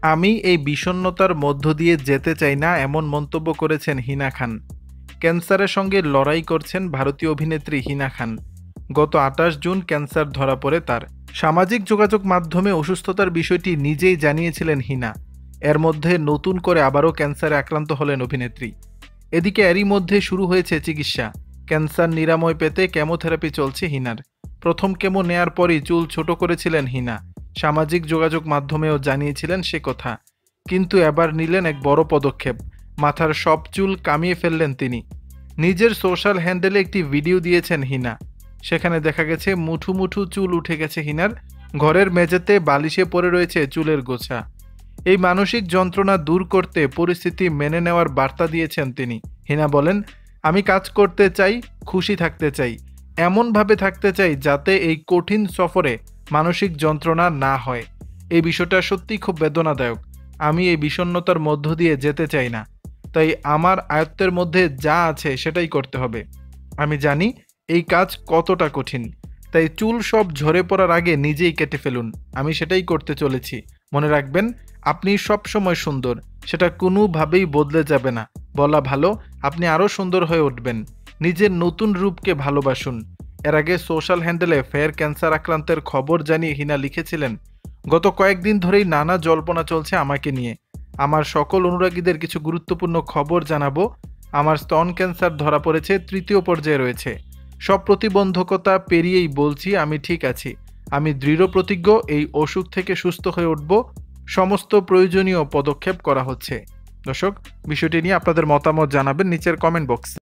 আমি এই বিষণ্ণতার মধ্য দিয়ে যেতে চাই না, এমন মন্তব্য করেছেন হিনা খান। ক্যান্সারের সঙ্গে লড়াই করছেন ভারতীয় অভিনেত্রী হিনা খান। গত ২৮ জুন ক্যান্সার ধরা পড়ে তার। সামাজিক যোগাযোগ মাধ্যমে অসুস্থতার বিষয়টি নিজেই জানিয়েছিলেন হিনা। এর মধ্যে নতুন করে আবারও ক্যান্সারে আক্রান্ত হলেন অভিনেত্রী। এদিকে এরই মধ্যে শুরু হয়েছে চিকিৎসা। ক্যান্সার নিরাময় পেতে কেমোথেরাপি চলছে হিনার। প্রথম কেমো নেয়ার পরই চুল ছোট করেছিলেন হিনা। সামাজিক যোগাযোগ মাধ্যমেও জানিয়েছিলেন সে কথা। কিন্তু এবার নিলেন এক বড় পদক্ষেপ। মাথার সব চুল কামিয়ে ফেললেন তিনি। নিজের সোশ্যাল হ্যান্ডেলে একটি ভিডিও দিয়েছেন হিনা। সেখানে দেখা গেছে মুঠু মুঠু চুল উঠে গেছে হিনার। ঘরের মেঝেতে বালিশে পড়ে রয়েছে চুলের গোছা। এই মানসিক যন্ত্রণা দূর করতে পরিস্থিতি মেনে নেওয়ার বার্তা দিয়েছেন তিনি। হিনা বলেন, আমি কাজ করতে চাই, খুশি থাকতে চাই, এমনভাবে থাকতে চাই যাতে এই কঠিন সফরে মানসিক যন্ত্রণা না হয়। এই বিষয়টা সত্যিই খুব বেদনাদায়ক। আমি এই বিষণ্ণতার মধ্য দিয়ে যেতে চাই না। তাই আমার আয়ত্তের মধ্যে যা আছে সেটাই করতে হবে। আমি জানি এই কাজ কতটা কঠিন। তাই চুল সব ঝরে পড়ার আগে নিজেই কেটে ফেলুন। আমি সেটাই করতে চলেছি। মনে রাখবেন, আপনি সবসময় সুন্দর। সেটা কোনোভাবেই বদলে যাবে না। বলা ভালো, আপনি আরও সুন্দর হয়ে উঠবেন। নিজের নতুন রূপকে ভালোবাসুন। এর আগে সোশ্যাল হ্যান্ডেলে ফের ক্যান্সার আক্রান্তের খবর জানিয়ে হিনা লিখেছিলেন, গত কয়েকদিন ধরেই নানা জল্পনা চলছে আমাকে নিয়ে। আমার সকল অনুরাগীদের কিছু গুরুত্বপূর্ণ খবর জানাবো। আমার স্তন ক্যান্সার ধরা পড়েছে, ৩য় পর্যায়ে রয়েছে। সব প্রতিবন্ধকতা পেরিয়েই বলছি আমি ঠিক আছি। আমি দৃঢ় প্রতিজ্ঞ এই অসুখ থেকে সুস্থ হয়ে উঠব। সমস্ত প্রয়োজনীয় পদক্ষেপ করা হচ্ছে। দর্শক, বিষয়টি নিয়ে আপনাদের মতামত জানাবেন নিচের কমেন্ট বক্সে।